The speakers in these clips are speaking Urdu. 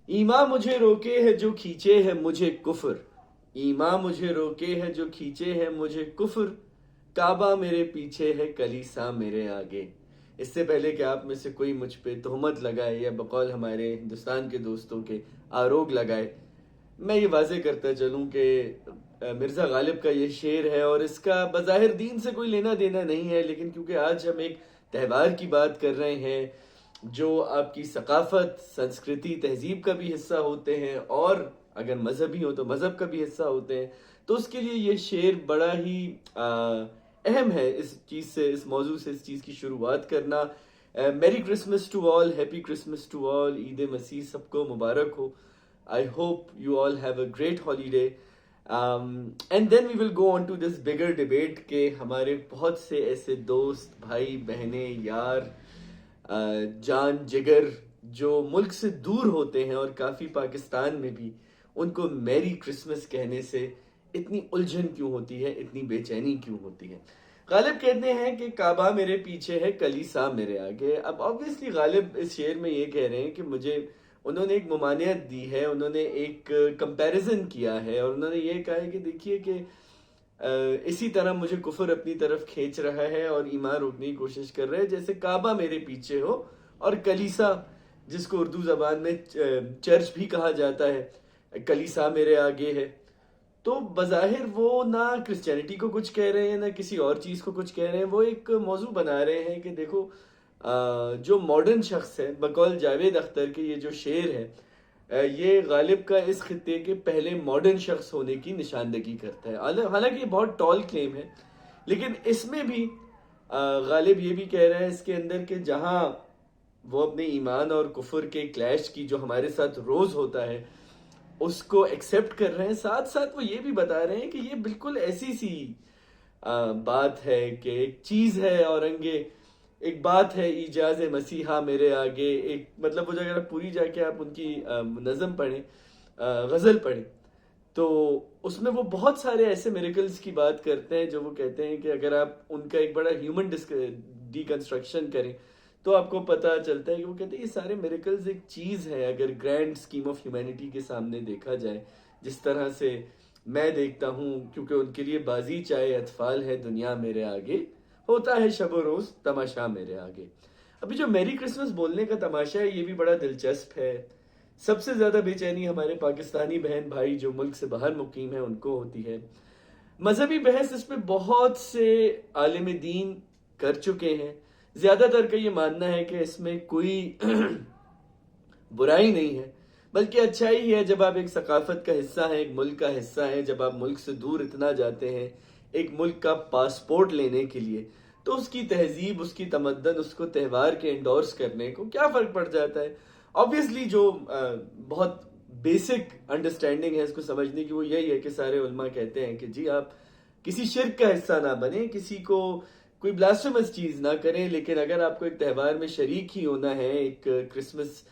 ایماں مجھے روکے ہے جو کھینچے ہے مجھے کفر، ایماں مجھے روکے ہے جو کھینچے ہے مجھے کفر، کعبہ میرے پیچھے ہے کلیسا میرے آگے۔ اس سے پہلے کہ آپ میں سے کوئی مجھ پہ تہمت لگائے یا بقول ہمارے ہندوستان کے دوستوں کے آروگ لگائے، میں یہ واضح کرتا چلوں کہ مرزا غالب کا یہ شعر ہے اور اس کا بظاہر دین سے کوئی لینا دینا نہیں ہے، لیکن کیونکہ آج ہم ایک تہوار کی بات کر رہے ہیں جو آپ کی ثقافت، سنسکرتی، تہذیب کا بھی حصہ ہوتے ہیں، اور اگر مذہبی ہو تو مذہب کا بھی حصہ ہوتے ہیں، تو اس کے لیے یہ شعر بڑا ہی اہم ہے اس چیز سے، اس موضوع سے اس چیز کی شروعات کرنا۔ Merry Christmas to all, happy Christmas to all, عید مسیح سب کو مبارک ہو۔ I hope you all have a great holiday. And then we will go on to this bigger debate کہ ہمارے بہت سے ایسے دوست، بھائی، بہنیں، یار، جان جگر جو ملک سے دور ہوتے ہیں اور کافی پاکستان میں بھی، ان کو میری کرسمس کہنے سے اتنی الجھن کیوں ہوتی ہے، اتنی بے چینی کیوں ہوتی ہے۔ غالب کہتے ہیں کہ کعبہ میرے پیچھے ہے کلیسا میرے آگے۔ اب obviously غالب اس شعر میں یہ کہہ رہے ہیں کہ مجھے، انہوں نے ایک ممانعت دی ہے، انہوں نے ایک کمپیریزن کیا ہے، اور انہوں نے یہ کہا ہے کہ دیکھیے کہ اسی طرح مجھے کفر اپنی طرف کھینچ رہا ہے اور ایمان روکنے کی کوشش کر رہا ہے، جیسے کعبہ میرے پیچھے ہو اور کلیسا، جس کو اردو زبان میں چرچ بھی کہا جاتا ہے، کلیسا میرے آگے ہے۔ تو بظاہر وہ نہ کرسچینٹی کو کچھ کہہ رہے ہیں نہ کسی اور چیز کو کچھ کہہ رہے ہیں، وہ ایک موضوع بنا رہے ہیں کہ دیکھو جو ماڈرن شخص ہے، بقول جاوید اختر کے یہ جو شعر ہے، یہ غالب کا اس خطے کے پہلے ماڈرن شخص ہونے کی نشاندہی کرتا ہے۔ حالانکہ یہ بہت ٹال کلیم ہے، لیکن اس میں بھی غالب یہ بھی کہہ رہا ہے اس کے اندر کہ جہاں وہ اپنے ایمان اور کفر کے کلیش کی جو ہمارے ساتھ روز ہوتا ہے اس کو ایکسیپٹ کر رہے ہیں، ساتھ ساتھ وہ یہ بھی بتا رہے ہیں کہ یہ بالکل ایسی سی بات ہے کہ ایک چیز ہے اور انگے ایک بات ہے ایجاز مسیحا میرے آگے، ایک مطلب وہ اگر آپ پوری جا کے آپ ان کی نظم پڑھیں، غزل پڑھیں، تو اس میں وہ بہت سارے ایسے میریکلز کی بات کرتے ہیں جو وہ کہتے ہیں کہ اگر آپ ان کا ایک بڑا ہیومن ڈی کنسٹرکشن کریں تو آپ کو پتہ چلتا ہے کہ وہ کہتے ہیں یہ سارے میریکلز ایک چیز ہے اگر گرینڈ اسکیم آف ہیومینٹی کے سامنے دیکھا جائے، جس طرح سے میں دیکھتا ہوں، کیونکہ ان کے لیے بازی چاہے اطفال ہے دنیا میرے آگے، ہوتا ہے شب و روز تماشا میرے آگے۔ ابھی جو میری کرسمس بولنے کا تماشا ہے یہ بھی بڑا دلچسپ ہے۔ سب سے زیادہ بے چینی ہمارے پاکستانی بہن بھائی جو ملک سے باہر مقیم ہیں ان کو ہوتی ہے۔ مذہبی بحث اس پہ بہت سے عالم دین کر چکے ہیں، زیادہ تر کا یہ ماننا ہے کہ اس میں کوئی برائی نہیں ہے بلکہ اچھائی ہے۔ جب آپ ایک ثقافت کا حصہ ہیں، ایک ملک کا حصہ ہیں، جب آپ ملک سے دور اتنا جاتے ہیں ایک ملک کا پاسپورٹ لینے کے لیے، تو اس کی تہذیب، اس کی تمدن، اس کو تہوار کے انڈورس کرنے کو کیا فرق پڑ جاتا ہے۔ obviously جو بہت بیسک انڈرسٹینڈنگ ہے اس کو سمجھنے کی وہ یہی ہے کہ سارے علماء کہتے ہیں کہ جی آپ کسی شرک کا حصہ نہ بنیں، کسی کو کوئی بلاسفیمس چیز نہ کریں، لیکن اگر آپ کو ایک تہوار میں شریک ہی ہونا ہے، ایک کرسمس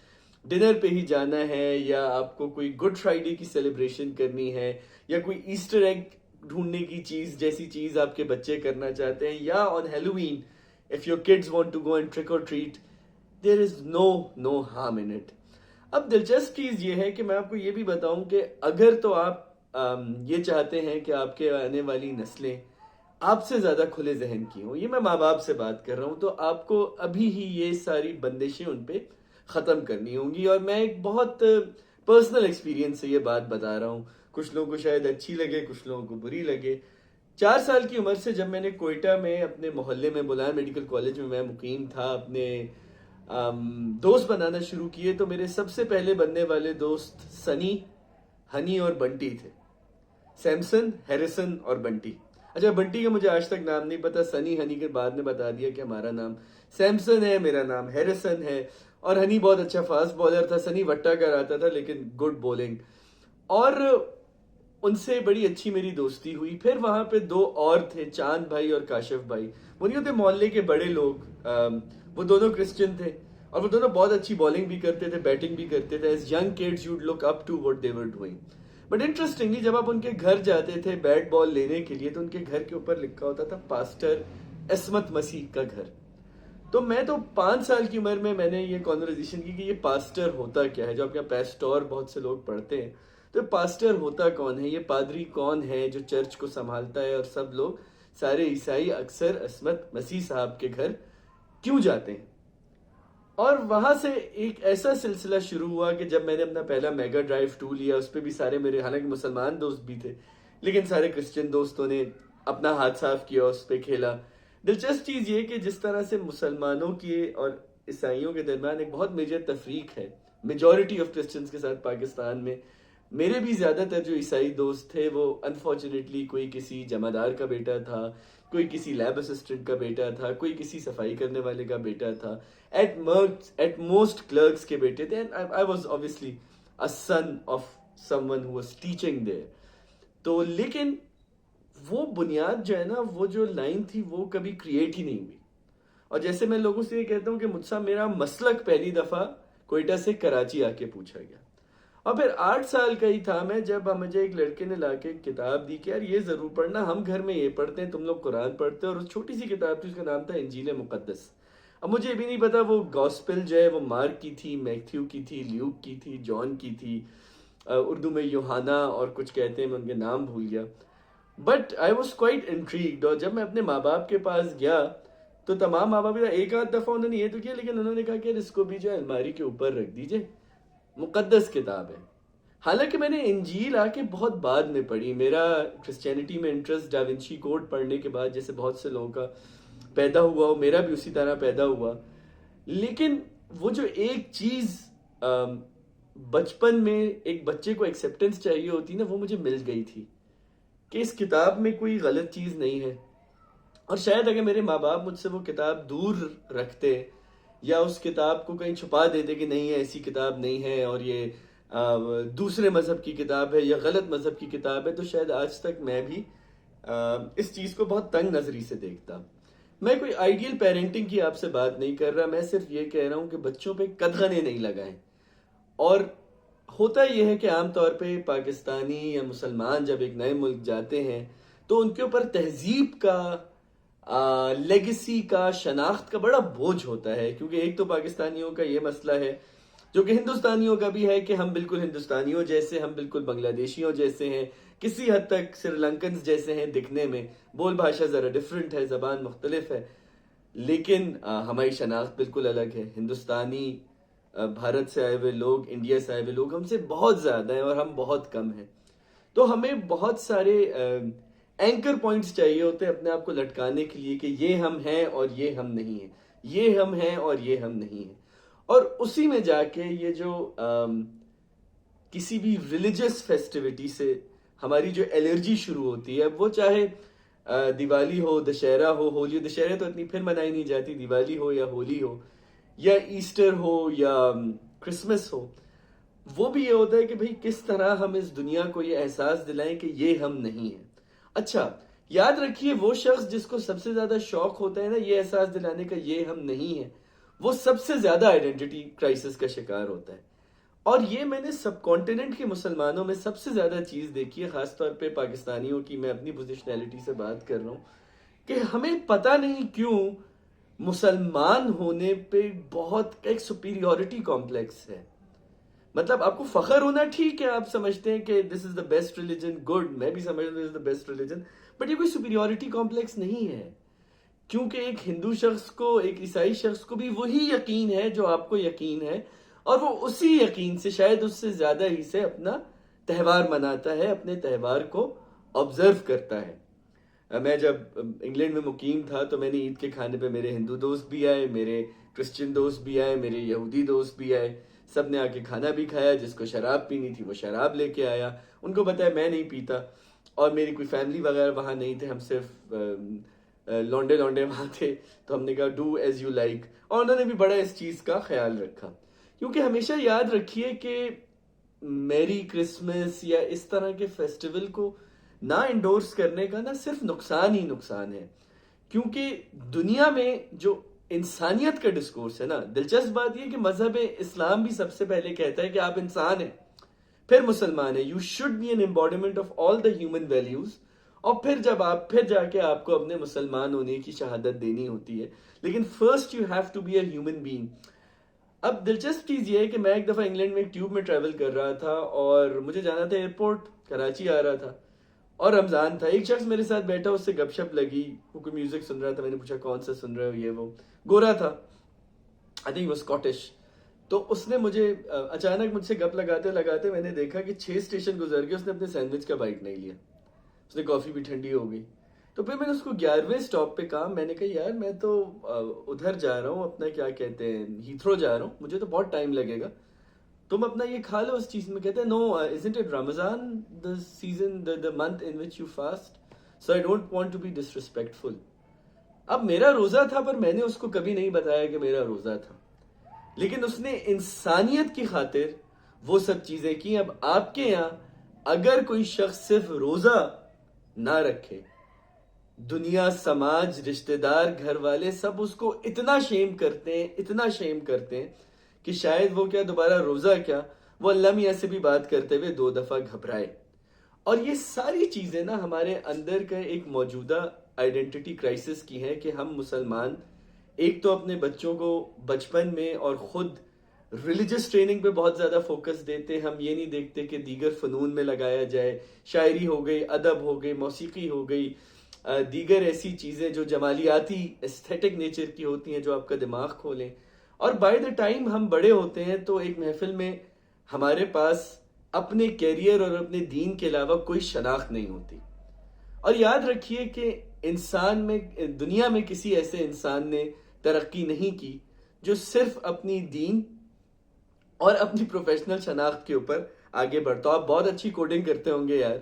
ڈنر پہ ہی جانا ہے، یا آپ کو کوئی گڈ فرائیڈے کی سیلیبریشن کرنی ہے، یا کوئی ایسٹر ایگ ڈھونڈنے کی چیز جیسی چیز آپ کے بچے کرنا چاہتے ہیں، یا آن Halloween if your kids want to go and trick or treat, there is no harm in it۔ اب دلچسپ چیز یہ ہے کہ میں آپ کو یہ بھی بتاؤں کہ اگر تو آپ یہ چاہتے ہیں کہ آپ کے آنے والی نسلیں آپ سے زیادہ کھلے ذہن کی ہوں، یہ میں ماں باپ سے بات کر رہا ہوں، تو آپ کو ابھی ہی یہ ساری بندشیں ان پہ ختم کرنی ہوں گی۔ اور میں ایک بہت پرسنل ایکسپیرینس سے یہ بات بتا رہا ہوں، کچھ لوگوں کو شاید اچھی لگے، کچھ لوگوں کو بری لگے۔ 4 سال کی عمر سے جب میں نے کوئٹہ میں اپنے محلے میں بلان میڈیکل کالج میں میں مقیم تھا، اپنے دوست بنانا شروع کیے، تو میرے سب سے پہلے بننے والے دوست سنی، ہنی اور بنٹی تھے۔ سیمسن، ہیریسن اور بنٹی۔ اچھا بنٹی کا مجھے آج تک نام نہیں پتا، سنی ہنی کے بعد نے بتا دیا کہ ہمارا نام سیمسن ہے، میرا نام ہیریسن ہے، اور ہنی بہت اچھا فاسٹ بالر تھا، سنی وٹا کر آتا تھا لیکن گڈ بولنگ، اور ان سے بڑی اچھی میری دوستی ہوئی۔ پھر وہاں پہ 2 اور تھے، چاند بھائی اور کاشف بھائی، وہ نہیں ہوتے محلے کے بڑے لوگ، وہ دونوں کرسچن تھے اور وہ دونوں بہت اچھی بالنگ بھی کرتے تھے، بیٹنگ بھی کرتے تھے۔ As young kids you look up to what they were doing۔ But interestingly جب آپ ان کے گھر جاتے تھے بیٹ بال لینے کے لیے تو ان کے گھر کے اوپر لکھا ہوتا تھا پاسٹر عصمت مسیح کا گھر۔ تو میں تو 5 سال کی عمر میں نے یہ کانورزیشن کی کہ یہ پاسٹر ہوتا کیا ہے. جو آپ کے پیسٹور بہت سے لوگ پڑھتے ہیں, تو پاسٹر ہوتا کون ہے, یہ پادری کون ہے جو چرچ کو سنبھالتا ہے, اور سب لوگ سارے عیسائی اکثر عصمت مسیح صاحب کے گھر کیوں جاتے ہیں. اور وہاں سے ایک ایسا سلسلہ شروع ہوا کہ جب میں نے اپنا پہلا میگا ڈرائیو 2 لیا, اس پہ بھی سارے میرے, حالانکہ مسلمان دوست بھی تھے لیکن سارے کرسچن دوستوں نے اپنا ہاتھ صاف کیا, اس پہ کھیلا. دلچسپ چیز یہ کہ جس طرح سے مسلمانوں کی اور عیسائیوں کے درمیان ایک بہت میجر تفریق ہے میجورٹی آف کرسچنز کے ساتھ پاکستان میں, میرے بھی زیادہ تر جو عیسائی دوست تھے وہ انفارچونیٹلی کوئی کسی جمعدار کا بیٹا تھا, کوئی کسی لیب اسسٹنٹ کا بیٹا تھا, کوئی کسی صفائی کرنے والے کا بیٹا تھا, ایٹ موسٹ کلرکس کے بیٹے تھے. And I was obviously a son of someone who was teaching there. تو لیکن وہ بنیاد جو ہے نا, وہ جو لائن تھی وہ کبھی کریٹ ہی نہیں ہوئی. اور جیسے میں لوگوں سے یہ کہتا ہوں کہ مجھ سے میرا مسلک پہلی دفعہ کوئٹہ سے کراچی آ کے پوچھا گیا, اور پھر 8 سال کا ہی تھا میں جب مجھے ایک لڑکے نے لا کے کتاب دی کہ یار یہ ضرور پڑھنا, ہم گھر میں یہ پڑھتے ہیں, تم لوگ قرآن پڑھتے ہیں. اور اس چھوٹی سی کتاب تھی, اس کا نام تھا انجیل مقدس. اب مجھے یہ بھی نہیں پتا وہ گاسپل جو ہے وہ مارک کی تھی, میتھیو کی تھی, لیوک کی تھی, جان کی تھی, اردو میں یوحنا اور کچھ کہتے ہیں, میں ان کے نام بھول گیا. But I was quite intrigued. اور جب میں اپنے ماں باپ کے پاس گیا تو تمام ماں باپ ایک آدھ دفعہ انہوں نے یہ تو کیا, لیکن انہوں نے کہا کہ اس کو بھی جو ہے الماری کے اوپر رکھ دیجئے, مقدس کتاب ہے. حالانکہ میں نے انجیل آ کے بہت بعد میں پڑھی. میرا کرسچینٹی میں انٹرسٹ ڈاونچی کوڈ پڑھنے کے بعد جیسے بہت سے لوگوں کا پیدا ہوا ہو, میرا بھی اسی طرح پیدا ہوا. لیکن وہ جو ایک چیز بچپن میں ایک بچے کو ایکسیپٹنس چاہیے ہوتی نا, وہ مجھے مل گئی تھی کہ اس کتاب میں کوئی غلط چیز نہیں ہے. اور شاید اگر میرے ماں باپ مجھ سے وہ کتاب دور رکھتے یا اس کتاب کو کہیں چھپا دیتے کہ نہیں ہے ایسی کتاب نہیں ہے اور یہ دوسرے مذہب کی کتاب ہے یا غلط مذہب کی کتاب ہے, تو شاید آج تک میں بھی اس چیز کو بہت تنگ نظری سے دیکھتا. میں کوئی آئیڈیل پیرنٹنگ کی آپ سے بات نہیں کر رہا, میں صرف یہ کہہ رہا ہوں کہ بچوں پہ قدغنے نہیں لگائیں. اور ہوتا یہ ہے کہ عام طور پہ پاکستانی یا مسلمان جب ایک نئے ملک جاتے ہیں تو ان کے اوپر تہذیب کا, لیگیسی کا, شناخت کا بڑا بوجھ ہوتا ہے. کیونکہ ایک تو پاکستانیوں کا یہ مسئلہ ہے جو کہ ہندوستانیوں کا بھی ہے کہ ہم بالکل ہندوستانیوں جیسے, ہم بالکل بنگلہ دیشیوں جیسے ہیں, کسی حد تک سری لنکنز جیسے ہیں دکھنے میں, بول بھاشا ذرا ڈیفرنٹ ہے, زبان مختلف ہے, لیکن ہماری شناخت بالکل الگ ہے. ہندوستانی بھارت سے آئے ہوئے لوگ, انڈیا سے آئے ہوئے لوگ ہم سے بہت زیادہ ہیں اور ہم بہت کم ہیں. تو ہمیں بہت سارے اینکر پوائنٹس چاہیے ہوتے ہیں اپنے آپ کو لٹکانے کے لیے کہ یہ ہم ہیں اور یہ ہم نہیں ہیں, یہ ہم ہیں اور یہ ہم نہیں ہیں. اور اسی میں جا کے یہ جو کسی بھی ریلیجس فیسٹیوٹی سے ہماری جو الرجی شروع ہوتی ہے, وہ چاہے دیوالی ہو, دشہرا ہو, ہولی. دشہرے تو اتنی پھر منائی نہیں جاتی, دیوالی ہو یا ہولی ہو یا ایسٹر ہو یا کرسمس ہو, وہ بھی یہ ہوتا ہے کہ بھئی کس طرح ہم اس دنیا کو یہ احساس دلائیں کہ یہ ہم نہیں ہیں. اچھا یاد رکھیے, وہ شخص جس کو سب سے زیادہ شوق ہوتا ہے نا یہ احساس دلانے کا یہ ہم نہیں ہیں, وہ سب سے زیادہ آئیڈینٹی کرائسس کا شکار ہوتا ہے. اور یہ میں نے سب کانٹیننٹ کے مسلمانوں میں سب سے زیادہ چیز دیکھی ہے, خاص طور پہ پاکستانیوں کی. میں اپنی پوزیشنلٹی سے بات کر رہا ہوں کہ ہمیں پتہ نہیں کیوں مسلمان ہونے پہ بہت ایک سپیریورٹی کمپلیکس ہے. مطلب آپ کو فخر ہونا ٹھیک ہے, آپ سمجھتے ہیں کہ دس از دا بیسٹ ریلیجن, گڈ, میں بھی سمجھتا ہوں دس از دا بیسٹ ریلیجن, بٹ یہ کوئی سپیریورٹی کمپلیکس نہیں ہے. کیونکہ ایک ہندو شخص کو, ایک عیسائی شخص کو بھی وہی یقین ہے جو آپ کو یقین ہے, اور وہ اسی یقین سے شاید اس سے زیادہ ہی سے اپنا تہوار مناتا ہے, اپنے تہوار کو آبزرو کرتا ہے. میں جب انگلینڈ میں مقیم تھا تو میں نے عید کے کھانے پہ میرے ہندو دوست بھی آئے, میرے کرسچن دوست بھی آئے, میرے یہودی دوست بھی آئے, سب نے آ کے کھانا بھی کھایا. جس کو شراب پینی تھی وہ شراب لے کے آیا, ان کو بتایا میں نہیں پیتا, اور میری کوئی فیملی وغیرہ وہاں نہیں تھے, ہم صرف لونڈے وہاں تھے. تو ہم نے کہا ڈو ایز یو لائک, اور انہوں نے بھی بڑا اس چیز کا خیال رکھا. کیونکہ ہمیشہ یاد رکھیے کہ میری کرسمس یا اس طرح کے فیسٹیول کو نہ انڈورس کرنے کا نہ صرف نقصان ہی نقصان ہے. کیونکہ دنیا میں جو انسانیت کا ڈسکورس ہے نا, دلچسپ بات یہ کہ مذہب اسلام بھی سب سے پہلے کہتا ہے کہ آپ انسان ہیں, پھر مسلمان ہیں. You should be an embodiment of all the human values, اور پھر جا کے آپ کو اپنے مسلمان ہونے کی شہادت دینی ہوتی ہے. لیکن first you have to be a human being. اب دلچسپ چیز یہ ہے کہ میں ایک دفعہ انگلینڈ میں ایک ٹیوب میں ٹریول کر رہا تھا اور مجھے جانا تھا ایئرپورٹ, کراچی آ رہا تھا اور رمضان تھا. ایک شخص میرے ساتھ بیٹھا, اس سے گپ شپ لگی, وہ کوئی میوزک سن رہا تھا. میں نے پوچھا کون سا سن رہے ہو, یہ وہ. گورا تھا, آئی تھنک وہ اسکاٹش. تو اس نے مجھے اچانک مجھ سے گپ لگاتے لگاتے میں نے دیکھا کہ 6 اسٹیشن گزر گئے, اس نے اپنے سینڈوچ کا بائٹ نہیں لیا. اس نے کافی بھی ٹھنڈی ہو گئی. تو پھر میں نے اس کو 11ویں اسٹاپ پہ کہا, میں نے کہا یار میں تو ادھر جا رہا ہوں, اپنا کیا کہتے ہیں ہیتھرو جا رہا ہوں, مجھے تو بہت ٹائم لگے گا, تم اپنا یہ کھا لو اس چیز میں. کہتے ہیں نو, isn't it Ramadan the season, the month in which you fast, so I don't want to be disrespectful. اب میرا روزہ تھا پر میں نے اس کو کبھی نہیں بتایا کہ میرا روزہ تھا, لیکن اس نے انسانیت کی خاطر وہ سب چیزیں کی. اب آپ کے یہاں اگر کوئی شخص صرف روزہ نہ رکھے, دنیا, سماج, رشتہ دار, گھر والے سب اس کو اتنا شیم کرتے ہیں کہ شاید وہ کیا دوبارہ روزہ کیا, وہ اللہ میاں سے بھی بات کرتے ہوئے 2 دفعہ گھبرائے. اور یہ ساری چیزیں نا ہمارے اندر کا ایک موجودہ آئیڈینٹی کرائسس کی ہے کہ ہم مسلمان ایک تو اپنے بچوں کو بچپن میں اور خود ریلیجس ٹریننگ پہ بہت زیادہ فوکس دیتے. ہم یہ نہیں دیکھتے کہ دیگر فنون میں لگایا جائے, شاعری ہو گئی, ادب ہو گئی, موسیقی ہو گئی, دیگر ایسی چیزیں جو جمالیاتی ایستھیٹک نیچر کی ہوتی ہیں جو آپ کا دماغ کھولیں. اور بائی دا ٹائم ہم بڑے ہوتے ہیں تو ایک محفل میں ہمارے پاس اپنے کیریئر اور اپنے دین کے علاوہ کوئی شناخت نہیں ہوتی. اور یاد رکھیے کہ دنیا میں کسی ایسے انسان نے ترقی نہیں کی جو صرف اپنی دین اور اپنی پروفیشنل شناخت کے اوپر آگے بڑھتا. آپ بہت اچھی کوڈنگ کرتے ہوں گے یار,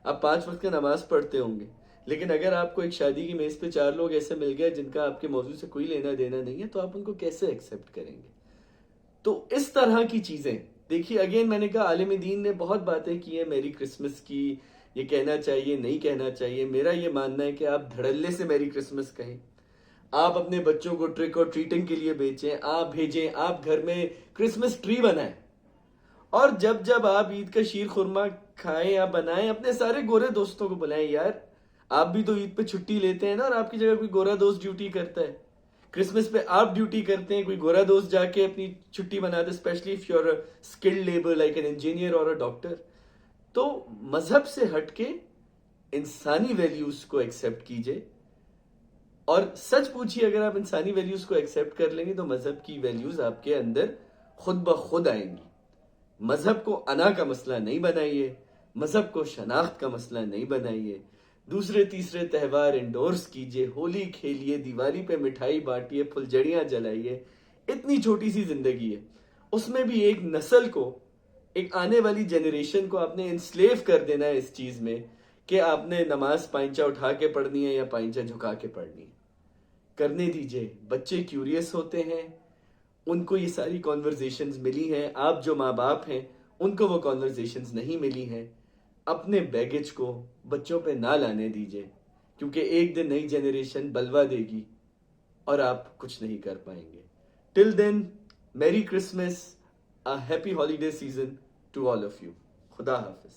آپ 5 وقت کا نماز پڑھتے ہوں گے, لیکن اگر آپ کو ایک شادی کی میز پہ 4 لوگ ایسے مل گئے جن کا آپ کے موضوع سے کوئی لینا دینا نہیں ہے, تو آپ ان کو کیسے ایکسیپٹ کریں گے؟ تو اس طرح کی چیزیں دیکھیے. اگین میں نے کہا عالم دین نے بہت باتیں کی ہیں میری کرسمس کی, یہ کہنا چاہیے نہیں کہنا چاہیے. میرا یہ ماننا ہے کہ آپ دھڑلے سے میری کرسمس کہیں, آپ اپنے بچوں کو ٹرک اور ٹریٹنگ کے لیے آپ بھیجیں, آپ گھر میں کرسمس ٹری بنائیں, اور جب آپ عید کا شیر خورما کھائیں یا بنائیں, اپنے سارے گورے دوستوں کو بلائیں. یار آپ بھی تو عید پہ چھٹی لیتے ہیں نا, اور آپ کی جگہ کوئی گورا دوست ڈیوٹی کرتا ہے. کرسمس پہ آپ ڈیوٹی کرتے ہیں, کوئی گورا دوست جا کے اپنی چھٹی بناتے, especially if you are skilled labour like an engineer اور اے ڈاکٹر. تو مذہب سے ہٹ کے انسانی ویلیوز کو ایکسیپٹ کیجئے, اور سچ پوچھیے اگر آپ انسانی ویلیوز کو ایکسیپٹ کر لیں گے تو مذہب کی ویلیوز آپ کے اندر خود بخود آئیں گی. مذہب کو انا کا مسئلہ نہیں بنائیے, مذہب کو شناخت کا مسئلہ نہیں بنائیے. دوسرے تیسرے تہوار انڈورس کیجئے, ہولی کھیلیے, دیوالی پہ مٹھائی بانٹیے, پھلجڑیاں جلائیے. اتنی چھوٹی سی زندگی ہے, اس میں بھی ایک نسل کو, ایک آنے والی جنریشن کو آپ نے انسلیو کر دینا ہے اس چیز میں کہ آپ نے نماز پائنچا اٹھا کے پڑھنی ہے یا پائنچا جھکا کے پڑھنی ہے. کرنے دیجئے, بچے کیوریس ہوتے ہیں, ان کو یہ ساری کانورزیشنز ملی ہیں. آپ جو ماں باپ ہیں ان کو وہ کانورزیشنز نہیں ملی ہیں. اپنے بیگیج کو بچوں پہ نہ لانے دیجئے, کیونکہ ایک دن نئی جنریشن بلوا دے گی اور آپ کچھ نہیں کر پائیں گے. ٹل دین, میری Christmas, a happy holiday season to all of you. خدا حافظ.